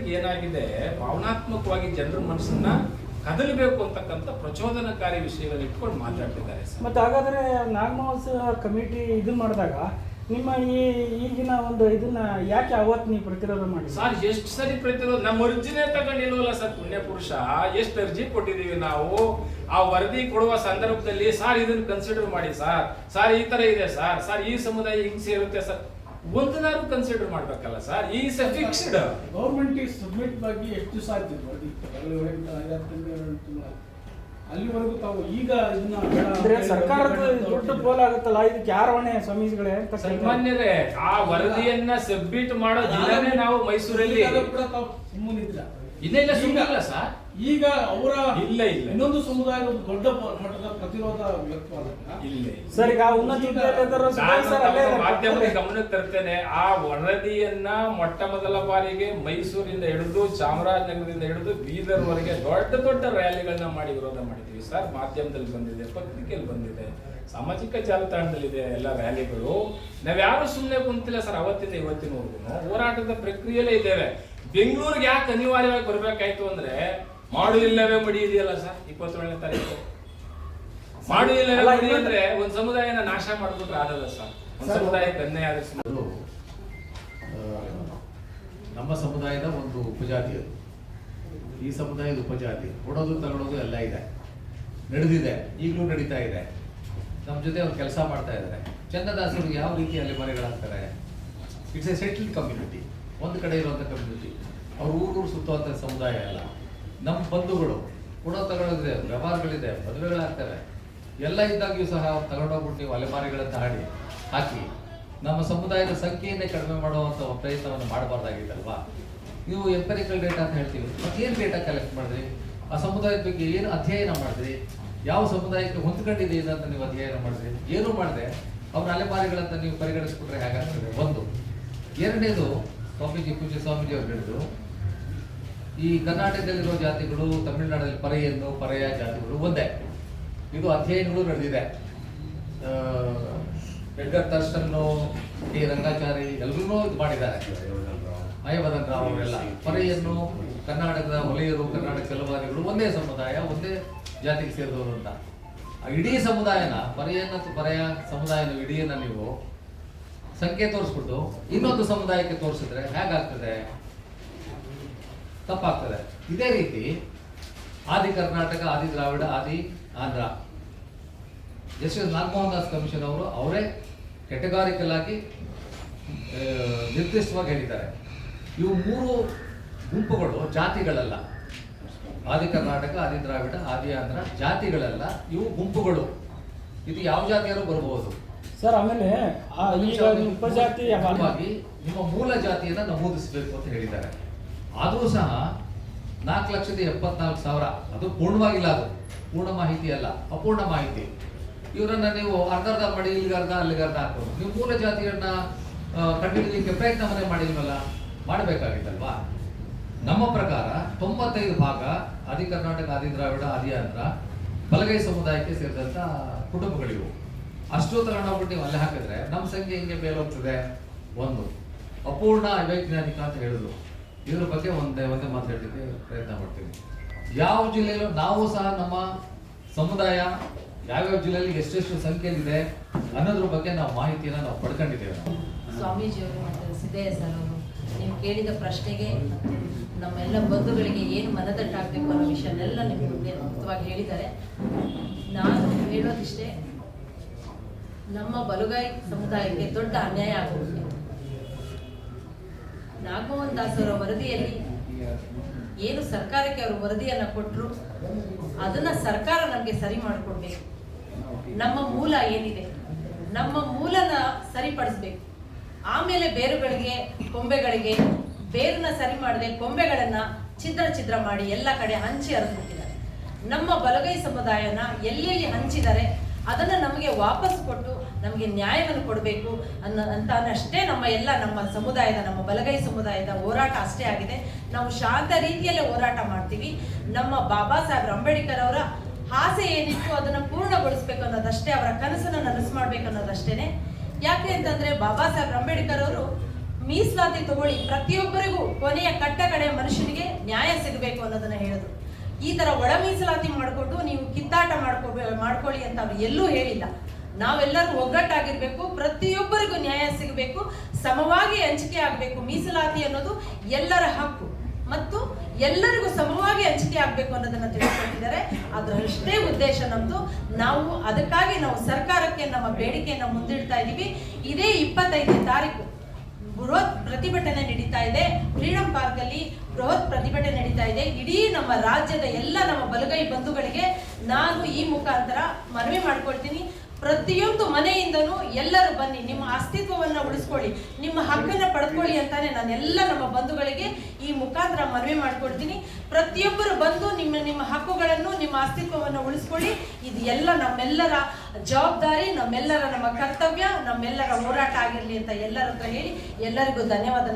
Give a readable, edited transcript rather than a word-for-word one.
ಇತ್ತೀಚೆಗೆ ಏನಾಗಿದೆ, ಭಾವನಾತ್ಮಕವಾಗಿ ಜನರ ಮನಸ್ಸನ್ನ ಕದಲಬೇಕು ಅಂತಕ್ಕಂಥ ಪ್ರಚೋದನಕಾರಿ ವಿಷಯಗಳನ್ನ ಇಟ್ಕೊಂಡು ಮಾತಾಡ್ತಿದ್ದಾರೆ ಸರ್. ಮತ್ತು ಹಾಗಾದರೆ ನಾಗಮಹೋತ್ಸವ ಕಮಿಟಿ ಇದನ್ನ ಮಾಡಿದಾಗ ನಿಮ್ಮ ಈಗಿನ ಒಂದು ಇದನ್ನ ಯಾಕೆ ಅವತ್ತು ನೀವು ಪ್ರತಿರೋಧ ಮಾಡಿ ಸರ್? ಎಷ್ಟು ಸರಿ ಪ್ರತಿರೋಧ, ನಮ್ಮ ಅರ್ಜಿನೇ ತಗೊಂಡಿಲ್ವಲ್ಲ ಸರ್ ಪುಣ್ಯ ಪುರುಷ. ಎಷ್ಟು ಅರ್ಜಿ ಕೊಟ್ಟಿದ್ದೀವಿ ನಾವು. ಆ ವರದಿ ಕೊಡುವ ಸಂದರ್ಭದಲ್ಲಿ ಸರ್ ಇದನ್ನ ಕನ್ಸಿಡರ್ ಮಾಡಿ ಸರ್ ಈ ತರ ಇದೆ ಸರ್ ಈ ಸಮುದಾಯ ಹಿಂಗ್ ಸೇರುತ್ತೆ ಸರ್, ಒಂದನಾರು ಕನ್ಸಿಡರ್ ಮಾಡ್ಬೇಕಲ್ಲ ಸರ್. ಈ ಫಿಕ್ಸ್ಡ್ ಗೌರ್ಮೆಂಟ್ ಸಬ್ಮಿಟ್ ಬಗ್ಗೆ ಎಷ್ಟು ದಿವಸ ಆಯ್ತು ವರದಿ? ಅಲ್ಲಿವರೆಗೂ ತಾವು ಈಗ ಅಂದ್ರೆ ಸರ್ಕಾರದ ದೊಡ್ಡ ಪೋಲಾಗುತ್ತಲ್ಲ, ಇದಕ್ಕೆ ಯಾರ ಹೊಣೆ ಸ್ವಾಮೀಜಿಗಳೇ ಅಂತ ಸಾಮಾನ್ಯರೇ. ಆ ವರದಿಯನ್ನ ಸಬ್ಮಿಟ್ ಮಾಡೋ ದಿನನೇ ನಾವು ಮೈಸೂರಲ್ಲಿ ಸುಮ್ಮನಿದ್ರ ಇನ್ನೆಲ್ಲ ಸುಮ್ಮನಿಲ್ಲ ಸರ್. ಈಗ ಅವರ ಇಲ್ಲ ಇನ್ನೊಂದು ಸಮುದಾಯದ ಒಂದು ದೊಡ್ಡ ಮಟ್ಟದ ಪ್ರತಿರೋಧ ವ್ಯಕ್ತವಾದಾಗ ಇಲ್ಲ ಸರ್, ಈಗ ಮಾಧ್ಯಮದ ಗಮನಕ್ಕೆ ತರ್ತೇನೆ. ಆ ವರದಿಯನ್ನ ಮೊಟ್ಟ ಮೊದಲ ಬಾರಿಗೆ ಮೈಸೂರಿಂದ ಹಿಡಿದು ಚಾಮರಾಜನಗರದಿಂದ ಹಿಡಿದು ಬೀದರ್ವರೆಗೆ ದೊಡ್ಡ ರ್ಯಾಲಿಗಳನ್ನ ಮಾಡಿ ವಿರೋಧ ಮಾಡಿದ್ವಿ ಸರ್. ಮಾಧ್ಯಮದಲ್ಲಿ ಬಂದಿದೆ, ಪತ್ರಿಕೆಯಲ್ಲಿ ಬಂದಿದೆ, ಸಾಮಾಜಿಕ ಜಾಲತಾಣದಲ್ಲಿದೆ ಎಲ್ಲ ರ್ಯಾಲಿಗಳು. ನಾವ್ಯಾರು ಸುಮ್ಮನೆ ಕುಂತಿಲ್ಲ ಸರ್. ಅವತ್ತಿಂದ ಇವತ್ತಿನವರೆಗೂ ಹೋರಾಟದ ಪ್ರಕ್ರಿಯೆಯಲ್ಲೇ ಇದ್ದೇವೆ. ಬೆಂಗಳೂರಿಗೆ ಯಾಕೆ ಅನಿವಾರ್ಯವಾಗಿ ಬರ್ಬೇಕಾಯ್ತು ಅಂದ್ರೆ, ಮಾಡು ಇಲ್ಲವೇ ಮಡಿ ಇದೆಯಲ್ಲ ಸರ್, 27ನೇ ತಾರೀಕು ಮಾಡು ಇಲ್ಲವೇ ಮಡಿ ಅಂದ್ರೆ ಒಂದ್ ಸಮುದಾಯನ ನಾಶ ಮಾಡ್ಬಿಟ್ರೆ ಆಗಲ್ಲ ಸರ್. ಒಂದ್ ಸಮುದಾಯಕ್ಕೆ ಅನ್ಯಾಯ ಆದ ನಮ್ಮ ಸಮುದಾಯದ ಒಂದು ಉಪಜಾತಿ ಅದು. ಈ ಸಮುದಾಯದ ಉಪಜಾತಿ ಕೊಡೋದು ತಗೊಳ್ಳೋದು ಎಲ್ಲ ಇದೆ, ನಡೆದಿದೆ, ಈಗಲೂ ನಡೀತಾ ಇದೆ. ನಮ್ಮ ಜೊತೆ ಅವ್ರು ಕೆಲಸ ಮಾಡ್ತಾ ಇದ್ದಾರೆ. ಚನ್ನದಾಸರು ಯಾವ ರೀತಿ ಅಲೆಮಾರಿಗಳಾಗ್ತಾರೆ? It's a settled community. ಒಂದು ಕಡೆ ಇರುವಂಥ ಕಮ್ಯುನಿಟಿ. ಅವ್ರು ಊರು ಸುತ್ತುವಂಥ ಸಮುದಾಯ ಅಲ್ಲ. ನಮ್ಮ ಬಂಧುಗಳು ಕೊಡೋ ತಗೊಳ್ಳೋದಿದೆ, ವ್ಯವಹಾರಗಳಿದೆ, ಮದುವೆಗಳಾಗ್ತವೆ, ಎಲ್ಲ ಇದ್ದಾಗ್ಯೂ ಸಹ ತಗೊಂಡೋಗ್ಬಿಟ್ಟು ನೀವು ಅಲೆಮಾರಿಗಳಂತ ಹಾಕಿ ನಮ್ಮ ಸಮುದಾಯದ ಸಂಖ್ಯೆಯನ್ನೇ ಕಡಿಮೆ ಮಾಡುವಂಥ ಪ್ರಯತ್ನವನ್ನು ಮಾಡಬಾರ್ದಾಗಿತ್ತಲ್ವಾ? ನೀವು ಎಂಪರಿಕಲ್ ಡೇಟಾ ಅಂತ ಹೇಳ್ತೀವಿ. ಮತ್ತೇನು ಡೇಟಾ ಕಲೆಕ್ಟ್ ಮಾಡಿದ್ರಿ? ಆ ಸಮುದಾಯದ ಬಗ್ಗೆ ಏನು ಅಧ್ಯಯನ ಮಾಡಿದ್ರಿ? ಯಾವ ಸಮುದಾಯಕ್ಕೆ ಹೊಂದ್ಕೊಂಡಿದೆ ಅಂತ ನೀವು ಅಧ್ಯಯನ ಮಾಡಿದ್ರಿ? ಏನೂ ಮಾಡಿದೆ ಅವ್ರ ಅಲೆಮಾರಿಗಳಂತ ನೀವು ಪರಿಗಣಿಸ್ಬಿಟ್ರೆ ಹೇಗಾಗ್ತದೆ? ಒಂದು. ಎರಡನೇದು, ಪೂಜ್ಯ ಸ್ವಾಮೀಜಿ ಅವರು ಹೇಳಿದ್ರು, ಈ ಕರ್ನಾಟಕದಲ್ಲಿರೋ ಜಾತಿಗಳು ತಮಿಳುನಾಡಲ್ಲಿ ಪರೆಯ ಜಾತಿಗಳು ಒಂದೇ. ಇದು ಅಧ್ಯಯನಗಳು ನಡೆದಿದೆ. ಎಡ್ಗರ್ ಥರ್ಸ್ಟನ್ನು, ಕೆ ರಂಗಾಚಾರಿ ಎಲ್ಲರೂ ಇದು ಮಾಡಿದ್ದಾರೆ. ಅಯ್ಯವದನ್ ರಾವ್ ಅವರೆಲ್ಲ ಪರೆಯನ್ನು ಕರ್ನಾಟಕದ ಹೊಲೆಯರು, ಕರ್ನಾಟಕ ಕೆಲವಾದಿಗಳು ಒಂದೇ ಸಮುದಾಯ, ಒಂದೇ ಜಾತಿಗೆ ಸೇರಿದವರು ಅಂತ. ಇಡೀ ಸಮುದಾಯನ ಪರೆಯ ಸಮುದಾಯನ ಇಡೀನ ನೀವು ಸಂಖ್ಯೆ ತೋರಿಸ್ಬಿಟ್ಟು ಇನ್ನೊಂದು ಸಮುದಾಯಕ್ಕೆ ತೋರಿಸಿದ್ರೆ ಹೇಗಾಗ್ತದೆ? ತಪ್ಪಾಗ್ತದೆ. ಇದೇ ರೀತಿ ಆದಿ ಕರ್ನಾಟಕ, ಆದಿ ದ್ರಾವಿಡ, ಆದಿ ಆಂಧ್ರ, ಜಸ್ಟಿಸ್ ನಾಗಮೋಹನ್ ದಾಸ್ ಕಮಿಷನ್ ಅವರು ಅವರೇ ಕೆಟಗಾರಿಕಲ್ ಆಗಿ ನಿರ್ದಿಷ್ಟವಾಗಿ ಹೇಳಿದ್ದಾರೆ. ಇವು ಮೂರು ಗುಂಪುಗಳು ಜಾತಿಗಳಲ್ಲ. ಆದಿ ಕರ್ನಾಟಕ, ಆದಿ ದ್ರಾವಿಡ, ಆದಿ ಆಂಧ್ರ ಜಾತಿಗಳಲ್ಲ, ಇವು ಗುಂಪುಗಳು. ಇದು ಯಾವ ಜಾತಿಯಾರು ಬರಬಹುದು ಸರ್. ಆಮೇಲೆ ಉಪಜಾತಿ ನಿಮ್ಮ ಮೂಲ ಜಾತಿಯನ್ನ ನಮೂದಿಸಬೇಕು ಅಂತ ಹೇಳಿದ್ದಾರೆ. ಆದರೂ ಸಹ 4,74,000 ಅದು ಪೂರ್ಣವಾಗಿಲ್ಲ. ಅದು ಪೂರ್ಣ ಮಾಹಿತಿ ಅಲ್ಲ, ಅಪೂರ್ಣ ಮಾಹಿತಿ. ಇವರನ್ನ ನೀವು ಅರ್ಧ ಮಾಡಿ ಇಲ್ಲಿಗರ್ಧ ಅಲ್ಲಿಗರ್ಧ ಹಾಕೋದು. ನೀವು ಮೂಲ ಜಾತಿಯನ್ನ ಕಂಡುಹಿಡಿಯಲಿಕ್ಕೆ ಪ್ರಯತ್ನವನ್ನೇ ಮಾಡಿಲ್ವಲ್ಲ? ಮಾಡಬೇಕಾಗಿತ್ತಲ್ವಾ? ನಮ್ಮ ಪ್ರಕಾರ 95 ಭಾಗ ಆದಿ ಕರ್ನಾಟಕ, ಆದಿ ದ್ರಾವಿಡ, ಆದಿ ಆಂಧ್ರ ಬಲಗೈ ಸಮುದಾಯಕ್ಕೆ ಸೇರಿದಂತ ಕುಟುಂಬಗಳಿವು. ಅಷ್ಟು ತಗೊಂಡೋಗ್ಬಿಟ್ಟು ನೀವು ಅಲ್ಲೇ ಹಾಕಿದ್ರೆ ನಮ್ಮ ಸಂಖ್ಯೆ ಹಿಂಗೆ ಮೇಲೋಗ್ತದೆ. ಒಂದು ಅಪೂರ್ಣ ಅವೈಜ್ಞಾನಿಕ ಅಂತ ಹೇಳಿದ್ರು. ಇದ್ರ ಬಗ್ಗೆ ಒಂದೇ ಮಾತು ಹೇಳಲಿಕ್ಕೆ ಪ್ರಯತ್ನ ಮಾಡ್ತೀವಿ. ಯಾವ ಜಿಲ್ಲೆಯಲ್ಲೂ ನಾವು ಸಹ ನಮ್ಮ ಸಮುದಾಯ ಯಾವ್ಯಾವ ಜಿಲ್ಲೆಯಲ್ಲಿ ಎಷ್ಟೆಷ್ಟು ಸಂಖ್ಯೆಯಲ್ಲಿದೆ ಅನ್ನೋದ್ರ ಬಗ್ಗೆ ನಾವು ಮಾಹಿತಿಯನ್ನು ನಾವು ಪಡ್ಕೊಂಡಿದ್ದೇವೆ. ಸ್ವಾಮೀಜಿಯವರು ಮತ್ತು ಸಿದ್ದಯ್ಯ ಸರ್ ಅವರು ನೀವು ಕೇಳಿದ ಪ್ರಶ್ನೆಗೆ ನಮ್ಮೆಲ್ಲ ಬಂಧುಗಳಿಗೆ ಏನು ಮನದಟ್ಟಾಗಬೇಕು ಅನ್ನೋ ವಿಷಯನೆಲ್ಲ ನಿಮಗೆ ಮುಕ್ತವಾಗಿ ಹೇಳಿದ್ದಾರೆ. ನಾನು ಹೇಳೋದಿಷ್ಟೇ, ನಮ್ಮ ಬಲಗೈ ಸಮುದಾಯಕ್ಕೆ ದೊಡ್ಡ ಅನ್ಯಾಯ ಆಗೋಗಿದೆ. ನಾಗಮೋಹನ್ ದಾಸ್ ಅವರ ವರದಿಯಲ್ಲಿ ಏನು ಸರ್ಕಾರಕ್ಕೆ ಅವರು ವರದಿಯನ್ನ ಕೊಟ್ಟರು ಅದನ್ನ ಸರ್ಕಾರ ನಮಗೆ ಸರಿ ಮಾಡಿಕೊಡ್ಬೇಕು. ನಮ್ಮ ಮೂಲ ಏನಿದೆ ನಮ್ಮ ಮೂಲನ ಸರಿಪಡಿಸ್ಬೇಕು. ಆಮೇಲೆ ಬೇರುಗಳಿಗೆ, ಕೊಂಬೆಗಳಿಗೆ ಬೇರನ್ನ ಸರಿ ಮಾಡದೆ ಕೊಂಬೆಗಳನ್ನ ಛಿದ್ರ ಮಾಡಿ ಎಲ್ಲ ಕಡೆ ಹಂಚಿ ಹರಿದ್ಬಿಟ್ಟಿದ್ದಾರೆ. ನಮ್ಮ ಬಲಗೈ ಸಮುದಾಯನ ಎಲ್ಲೆಲ್ಲಿ ಹಂಚಿದ್ದಾರೆ ಅದನ್ನ ನಮಗೆ ವಾಪಸ್ ಕೊಟ್ಟು ನಮಗೆ ನ್ಯಾಯವನ್ನು ಕೊಡಬೇಕು ಅಷ್ಟೇ ನಮ್ಮ ಸಮುದಾಯದ, ನಮ್ಮ ಬಲಗೈ ಸಮುದಾಯದ ಹೋರಾಟ ಅಷ್ಟೇ ಆಗಿದೆ. ನಾವು ಶಾಂತ ರೀತಿಯಲ್ಲೇ ಹೋರಾಟ ಮಾಡ್ತೀವಿ. ನಮ್ಮ ಬಾಬಾ ಸಾಹೇಬ್ ಅಂಬೇಡ್ಕರ್ ಅವರ ಆಸೆ ಏನಿತ್ತು ಅದನ್ನ ಪೂರ್ಣಗೊಳಿಸ್ಬೇಕು ಅನ್ನೋದಷ್ಟೇ, ಅವರ ಕನಸನ್ನು ನನಸು ಮಾಡ್ಬೇಕು ಅನ್ನೋದಷ್ಟೇನೆ. ಯಾಕೆ ಅಂತಂದ್ರೆ ಬಾಬಾ ಸಾಹೇಬ್ ಅಂಬೇಡ್ಕರ್ ಅವರು ಮೀಸಲಾತಿ ತಗೊಳ್ಳಿ, ಪ್ರತಿಯೊಬ್ಬರಿಗೂ ಕೊನೆಯ ಕಡೆ ಮನುಷ್ಯನಿಗೆ ನ್ಯಾಯ ಸಿಗಬೇಕು ಅನ್ನೋದನ್ನ ಹೇಳಿದ್ರು. ಈ ತರ ಒಳ ಮೀಸಲಾತಿ ಮಾಡಿಕೊಂಡು ನೀವು ಕಿತ್ತಾಟ ಮಾಡ್ಕೊಳ್ಳಿ ಅಂತ ಅವ್ರು ಎಲ್ಲೂ ಹೇಳಿಲ್ಲ. ನಾವೆಲ್ಲರೂ ಒಗ್ಗಟ್ಟಾಗಿರ್ಬೇಕು, ಪ್ರತಿಯೊಬ್ಬರಿಗೂ ನ್ಯಾಯ ಸಿಗಬೇಕು, ಸಮವಾಗಿ ಹಂಚಿಕೆ ಆಗಬೇಕು. ಮೀಸಲಾತಿ ಅನ್ನೋದು ಎಲ್ಲರ ಹಕ್ಕು ಮತ್ತು ಎಲ್ಲರಿಗೂ ಸಮವಾಗಿ ಹಂಚಿಕೆ ಆಗಬೇಕು ಅನ್ನೋದನ್ನ ತಿಳಿಸ್ಕೊಟ್ಟಿದ್ದಾರೆ. ಅದರಷ್ಟೇ ಉದ್ದೇಶ ನಮ್ದು. ಅದಕ್ಕಾಗಿ ನಾವು ಸರ್ಕಾರಕ್ಕೆ ನಮ್ಮ ಬೇಡಿಕೆಯನ್ನ ಮುಂದಿಡ್ತಾ ಇದ್ದೀವಿ. ಇದೇ 25ನೇ ತಾರೀಕು ಬೃಹತ್ ಪ್ರತಿಭಟನೆ ನಡೀತಾ ಇದೆ. ಫ್ರೀಡಂ ಪಾರ್ಕ್ ಅಲ್ಲಿ ಬೃಹತ್ ಪ್ರತಿಭಟನೆ ನಡೀತಾ ಇದೆ. ಇಡೀ ನಮ್ಮ ರಾಜ್ಯದ ಎಲ್ಲ ನಮ್ಮ ಬಲಗೈ ಬಂಧುಗಳಿಗೆ ನಾನು ಈ ಮುಖಾಂತರ ಮನವಿ ಮಾಡ್ಕೊಳ್ತೀನಿ, ಪ್ರತಿಯೊಂದು ಮನೆಯಿಂದನೂ ಎಲ್ಲರೂ ಬನ್ನಿ, ನಿಮ್ಮ ಅಸ್ತಿತ್ವವನ್ನ ಉಳಿಸ್ಕೊಳ್ಳಿ, ನಿಮ್ಮ ಹಕ್ಕನ್ನ ಪಡ್ಕೊಳ್ಳಿ ಅಂತಾನೆ ನಾನೆಲ್ಲ ನಮ್ಮ ಬಂಧುಗಳಿಗೆ ಈ ಮುಖಾಂತರ ಮನವಿ ಮಾಡ್ಕೊಳ್ತೀನಿ. ಪ್ರತಿಯೊಬ್ಬರು ಬಂದು ನಿಮ್ಮ ಹಕ್ಕುಗಳನ್ನು, ನಿಮ್ಮ ಅಸ್ತಿತ್ವವನ್ನು ಉಳಿಸ್ಕೊಳ್ಳಿ. ಇದು ಎಲ್ಲ ನಮ್ಮೆಲ್ಲರ ಜವಾಬ್ದಾರಿ, ನಮ್ಮ ಕರ್ತವ್ಯ, ನಮ್ಮೆಲ್ಲರ ಹೋರಾಟ ಆಗಿರ್ಲಿ ಅಂತ ಎಲ್ಲರ ಹತ್ರ ಹೇಳಿ ಎಲ್ಲರಿಗೂ ಧನ್ಯವಾದ.